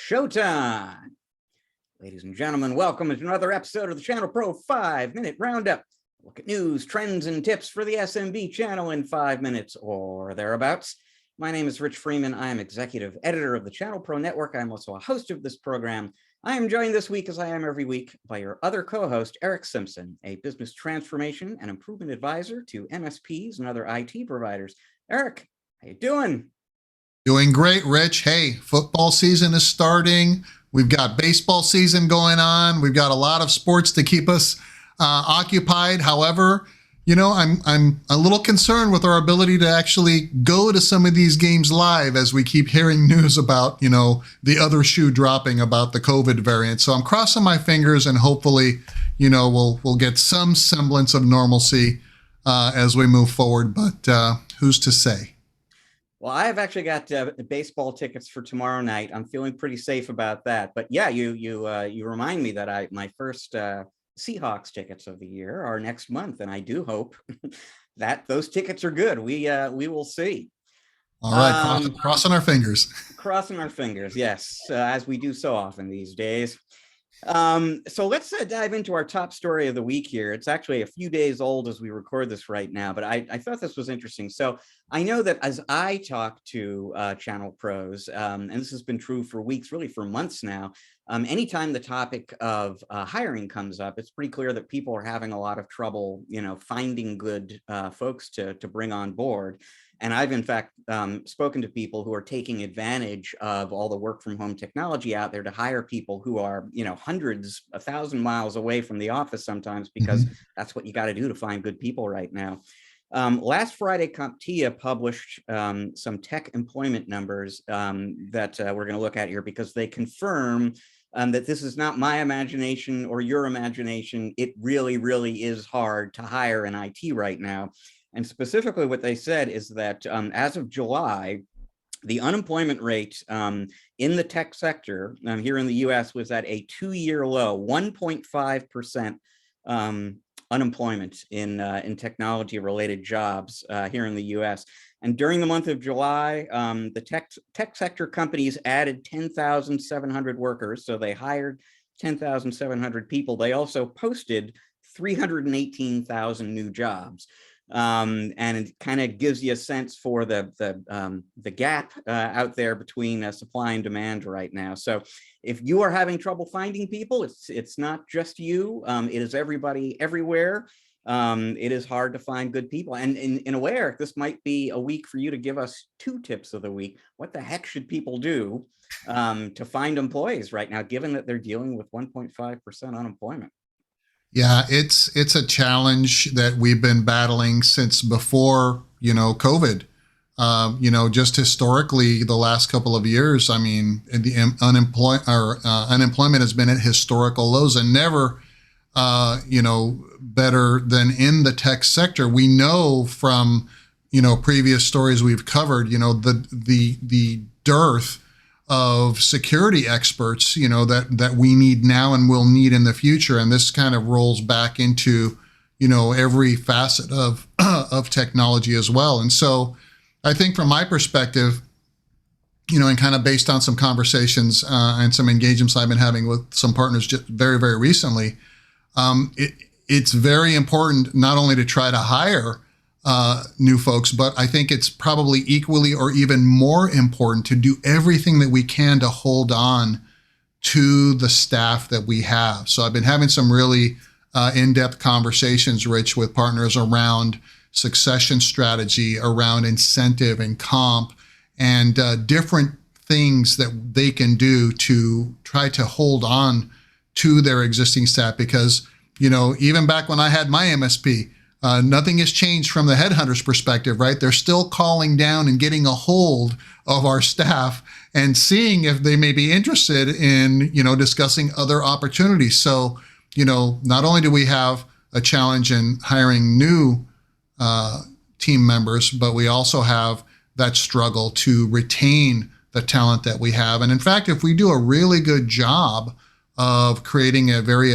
showtime. Ladies and gentlemen, welcome to another episode of the ChannelPro 5-Minute Roundup. Look at news, trends, and tips for the SMB channel in 5 minutes or thereabouts. My name is Rich Freeman. I am executive editor of the ChannelPro Network. I'm also a host of this program. I am joined this week, as I am every week, by your other co-host, Eric Simpson, a business transformation and improvement advisor to MSPs and other IT providers. Eric, how you doing? Doing great, Rich. Hey, football season is starting. We've got baseball season going on. We've got a lot of sports to keep us occupied. However, you know, I'm a little concerned with our ability to actually go to some of these games live as we keep hearing news about, you know, the other shoe dropping about the COVID variant. So I'm crossing my fingers and hopefully, you know, we'll get some semblance of normalcy as we move forward. But who's to say? Well, I have actually got baseball tickets for tomorrow night. I'm feeling pretty safe about that. But yeah, you remind me that my first Seahawks tickets of the year are next month, and I do hope that those tickets are good. We will see. All right, crossing our fingers. Crossing our fingers, yes, as we do so often these days. So let's dive into our top story of the week here. It's actually a few days old as we record this right now, but I thought this was interesting. So I know that as I talk to channel pros, and this has been true for weeks, really for months now, anytime the topic of hiring comes up, it's pretty clear that people are having a lot of trouble, you know, finding good folks to bring on board. And I've, in fact, spoken to people who are taking advantage of all the work from home technology out there to hire people who are, you know, hundreds, 1,000 miles away from the office sometimes, because that's what you got to do to find good people right now. Last Friday, CompTIA published some tech employment numbers that we're going to look at here, because they confirm that this is not my imagination or your imagination. It really, really is hard to hire in IT right now. And specifically what they said is that as of July, the unemployment rate in the tech sector here in the US was at a 2-year low, 1.5% unemployment in technology-related jobs here in the US. And during the month of July, the tech sector companies added 10,700 workers. So they hired 10,700 people. They also posted 318,000 new jobs. And it kind of gives you a sense for the gap out there between supply and demand right now. So if you are having trouble finding people, it's not just you. It is everybody everywhere. It is hard to find good people. And in a way, Eric, this might be a week for you to give us 2 tips of the week. What the heck should people do to find employees right now, given that they're dealing with 1.5% unemployment? Yeah, it's a challenge that we've been battling since before, you know, COVID. You know, just historically, the last couple of years, I mean, the unemployment has been at historical lows, and never, you know, better than in the tech sector. We know from, you know, previous stories we've covered, you know, the dearth of security experts, you know, that we need now and will need in the future. And this kind of rolls back into, you know, every facet of of technology as well. And so I think from my perspective, you know, and kind of based on some conversations and some engagements I've been having with some partners just very, very recently, it's very important not only to try to hire new folks, but I think it's probably equally or even more important to do everything that we can to hold on to the staff that we have. So I've been having some really in-depth conversations, Rich, with partners around succession strategy, around incentive and comp, and different things that they can do to try to hold on to their existing staff. Because, you know, even back when I had my MSP, nothing has changed from the headhunter's perspective, right? They're still calling down and getting a hold of our staff and seeing if they may be interested in, you know, discussing other opportunities. So, you know, not only do we have a challenge in hiring new team members, but we also have that struggle to retain the talent that we have. And in fact, if we do a really good job of creating a very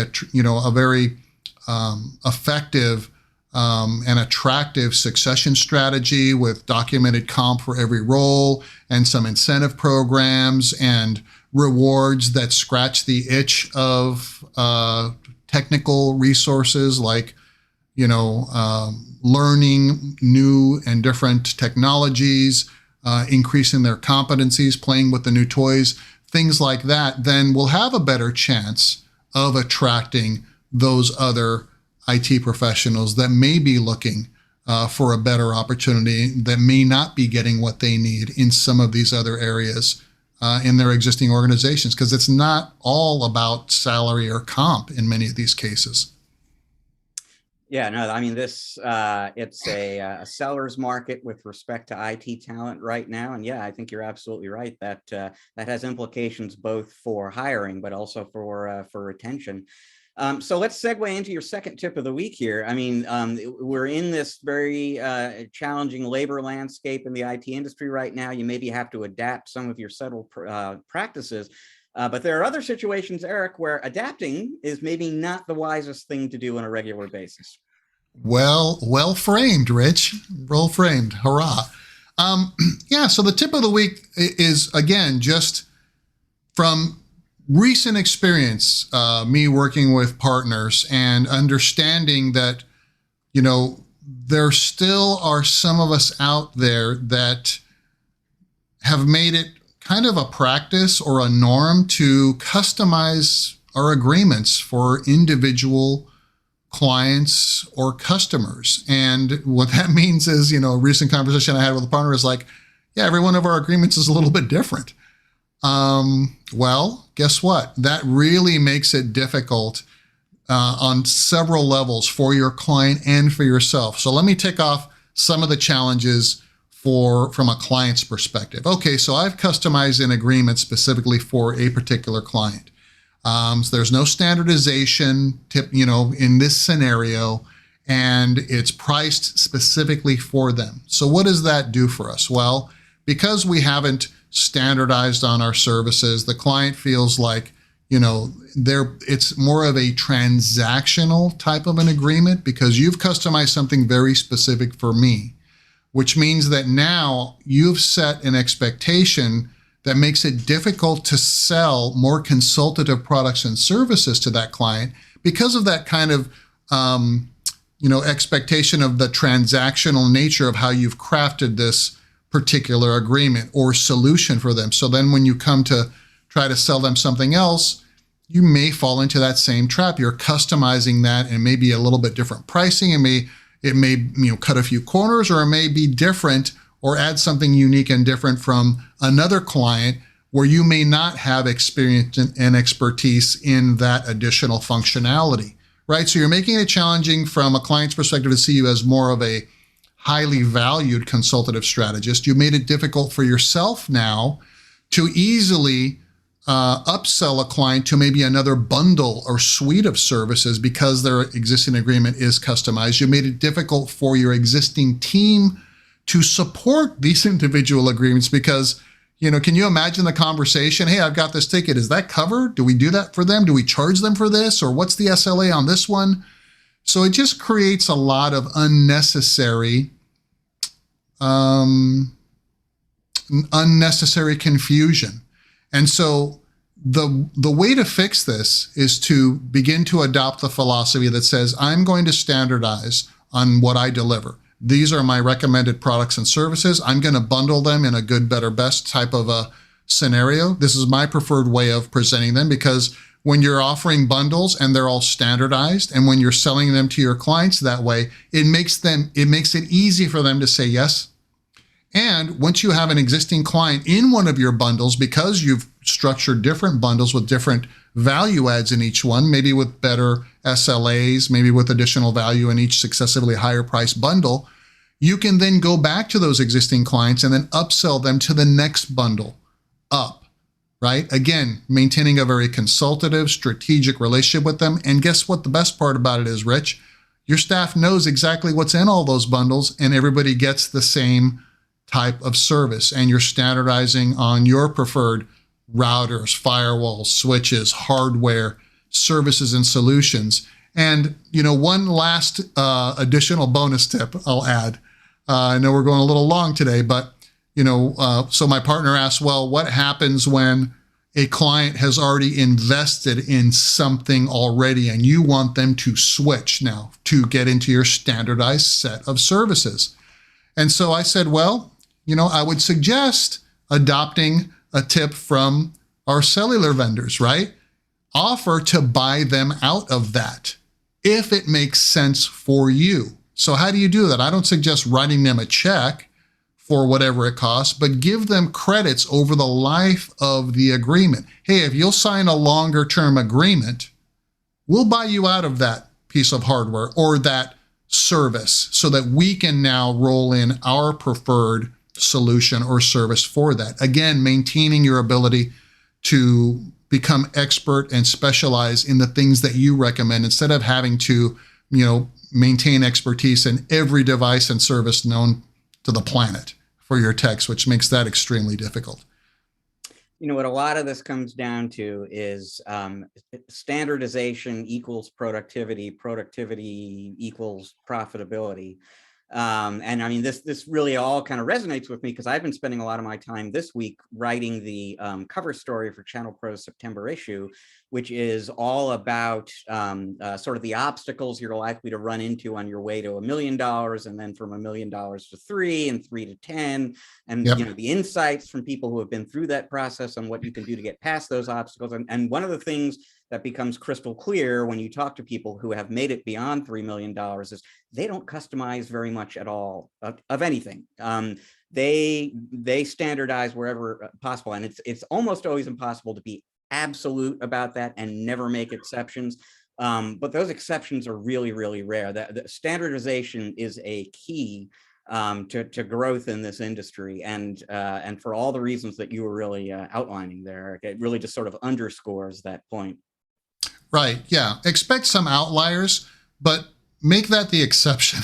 effective an attractive succession strategy with documented comp for every role and some incentive programs and rewards that scratch the itch of technical resources like, learning new and different technologies, increasing their competencies, playing with the new toys, things like that, then we'll have a better chance of attracting those other IT professionals that may be looking for a better opportunity, that may not be getting what they need in some of these other areas in their existing organizations, because it's not all about salary or comp in many of these cases. Yeah, no, I mean, it's a seller's market with respect to IT talent right now. And yeah, I think you're absolutely right that that has implications both for hiring, but also for retention. So let's segue into your second tip of the week here. I mean, we're in this very challenging labor landscape in the IT industry right now. You maybe have to adapt some of your settled practices. But there are other situations, Eric, where adapting is maybe not the wisest thing to do on a regular basis. Well framed, Rich. Well framed. Hurrah. Yeah, so the tip of the week is, again, just from recent experience, me working with partners and understanding that, there still are some of us out there that have made it kind of a practice or a norm to customize our agreements for individual clients or customers. And what that means is, a recent conversation I had with a partner is like, yeah, every one of our agreements is a little bit different. Well, guess what? That really makes it difficult on several levels for your client and for yourself. So let me tick off some of the challenges from a client's perspective. Okay, so I've customized an agreement specifically for a particular client. So there's no standardization in this scenario, and it's priced specifically for them. So what does that do for us? Well, because we haven't standardized on our services, the client feels like, it's more of a transactional type of an agreement because you've customized something very specific for me, which means that now you've set an expectation that makes it difficult to sell more consultative products and services to that client because of that kind of, expectation of the transactional nature of how you've crafted this particular agreement or solution for them. So then when you come to try to sell them something else, you may fall into that same trap. You're customizing that and maybe a little bit different pricing. It may cut a few corners, or it may be different or add something unique and different from another client where you may not have experience and expertise in that additional functionality, right? So you're making it challenging from a client's perspective to see you as more of a highly valued consultative strategist. You made it difficult for yourself now to easily upsell a client to maybe another bundle or suite of services because their existing agreement is customized. You made it difficult for your existing team to support these individual agreements because, can you imagine the conversation? Hey, I've got this ticket. Is that covered? Do we do that for them? Do we charge them for this? Or what's the SLA on this one? So it just creates a lot of unnecessary confusion. And so the way to fix this is to begin to adopt the philosophy that says, I'm going to standardize on what I deliver. These are my recommended products and services. I'm going to bundle them in a good, better, best type of a scenario. This is my preferred way of presenting them because when you're offering bundles and they're all standardized, and when you're selling them to your clients that way, it makes it easy for them to say yes. And once you have an existing client in one of your bundles, because you've structured different bundles with different value adds in each one, maybe with better SLAs, maybe with additional value in each successively higher price bundle, you can then go back to those existing clients and then upsell them to the next bundle up, right? Again, maintaining a very consultative, strategic relationship with them. And guess what the best part about it is, Rich? Your staff knows exactly what's in all those bundles and everybody gets the same type of service, and you're standardizing on your preferred routers, firewalls, switches, hardware, services, and solutions. And, one last additional bonus tip I'll add. I know we're going a little long today, but, so my partner asked, well, what happens when a client has already invested in something already and you want them to switch now to get into your standardized set of services? And so I said, well, I would suggest adopting a tip from our cellular vendors, right? Offer to buy them out of that if it makes sense for you. So how do you do that? I don't suggest writing them a check for whatever it costs, but give them credits over the life of the agreement. Hey, if you'll sign a longer term agreement, we'll buy you out of that piece of hardware or that service so that we can now roll in our preferred solution or service for that. Again, maintaining your ability to become expert and specialize in the things that you recommend instead of having to, maintain expertise in every device and service known to the planet for your techs, which makes that extremely difficult. What a lot of this comes down to is standardization equals productivity, productivity equals profitability. And I mean, this really all kind of resonates with me because I've been spending a lot of my time this week writing the cover story for ChannelPro's September issue, which is all about sort of the obstacles you're likely to run into on your way to $1 million, and then from $1 million to 3 and 3 to 10, and Yep. the insights from people who have been through that process on what you can do to get past those obstacles. And one of the things that becomes crystal clear when you talk to people who have made it beyond $3 million is they don't customize very much at all of anything. They standardize wherever possible, and it's almost always impossible to be absolute about that and never make exceptions. But those exceptions are really, really rare. The standardization is a key to growth in this industry, and for all the reasons that you were really outlining there, it really just sort of underscores that point. Right. Yeah. Expect some outliers, but make that the exception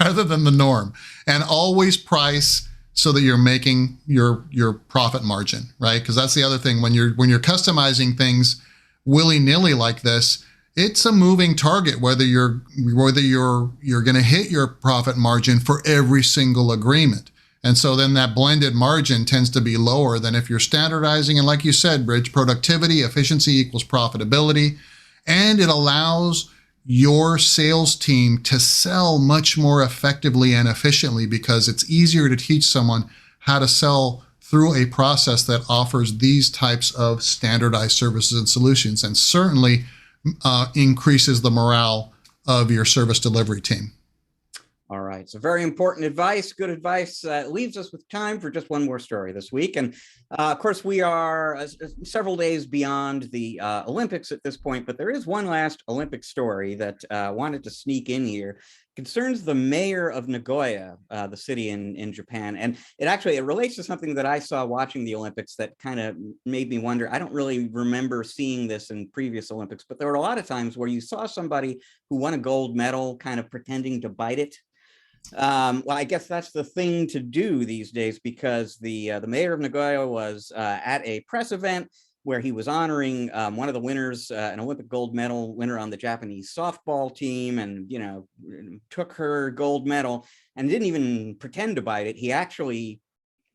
rather than the norm, and always price so that you're making your profit margin, right? Because that's the other thing when you're customizing things willy-nilly like this, it's a moving target whether you're going to hit your profit margin for every single agreement. And so then that blended margin tends to be lower than if you're standardizing. And like you said, Rich, productivity, efficiency equals profitability. And it allows your sales team to sell much more effectively and efficiently because it's easier to teach someone how to sell through a process that offers these types of standardized services and solutions, and certainly increases the morale of your service delivery team. All right. So very important advice, good advice. Leaves us with time for just one more story this week. And of course, we are several days beyond the Olympics at this point, but there is one last Olympic story that I wanted to sneak in here. It concerns the mayor of Nagoya, the city in Japan. And it relates to something that I saw watching the Olympics that kind of made me wonder. I don't really remember seeing this in previous Olympics, but there were a lot of times where you saw somebody who won a gold medal kind of pretending to bite it. Well, I guess that's the thing to do these days, because the mayor of Nagoya was at a press event where he was honoring one of the winners, an Olympic gold medal winner on the Japanese softball team, and took her gold medal and didn't even pretend to bite it. He actually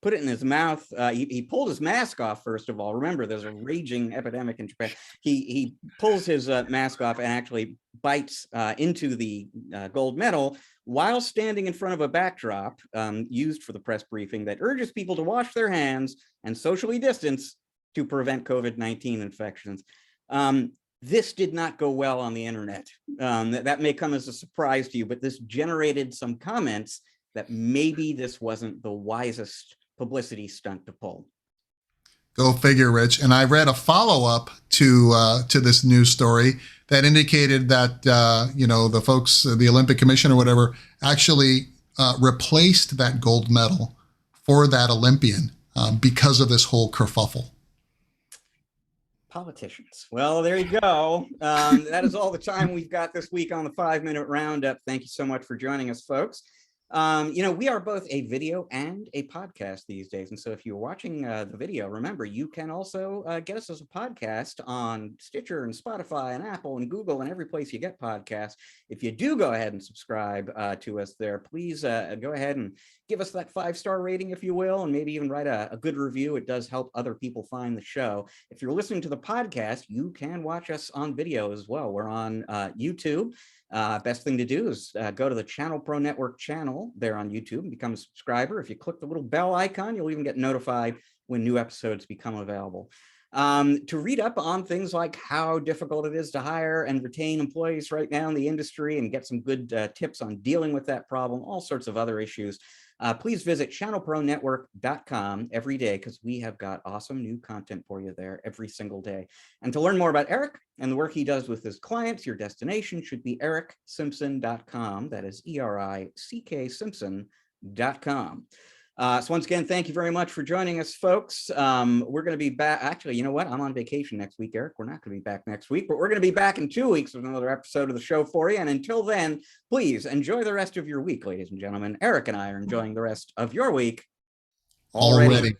put it in his mouth. He pulled his mask off, first of all. Remember, there's a raging epidemic in Japan. He pulls his mask off and actually bites into the gold medal while standing in front of a backdrop used for the press briefing that urges people to wash their hands and socially distance to prevent COVID-19 infections. This did not go well on the internet. That may come as a surprise to you, but this generated some comments that maybe this wasn't the wisest publicity stunt to pull. Go figure, Rich. And I read a follow-up to this news story that indicated that the folks, the Olympic Commission or whatever, actually replaced that gold medal for that Olympian because of this whole kerfuffle. Politicians. Well, there you go. That is all the time we've got this week on the 5-Minute Roundup. Thank you so much for joining us, folks. We are both a video and a podcast these days. And so if you're watching the video, remember, you can also get us as a podcast on Stitcher and Spotify and Apple and Google and every place you get podcasts. If you do go ahead and subscribe to us there, please go ahead and give us that 5-star rating, if you will, and maybe even write a good review. It does help other people find the show. If you're listening to the podcast, you can watch us on video as well. We're on YouTube. Best thing to do is go to the ChannelPro Network channel there on YouTube and become a subscriber. If you click the little bell icon, you'll even get notified when new episodes become available. To read up on things like how difficult it is to hire and retain employees right now in the industry and get some good tips on dealing with that problem, all sorts of other issues, please visit channelpronetwork.com every day, because we have got awesome new content for you there every single day. And to learn more about Eric and the work he does with his clients, your destination should be ericksimpson.com. That is ERICK Simpson.com. So once again, thank you very much for joining us, folks. We're going to be back. Actually, you know what? I'm on vacation next week, Eric. We're not going to be back next week, but we're going to be back in 2 weeks with another episode of the show for you. And until then, please enjoy the rest of your week, ladies and gentlemen. Eric and I are enjoying the rest of your week already.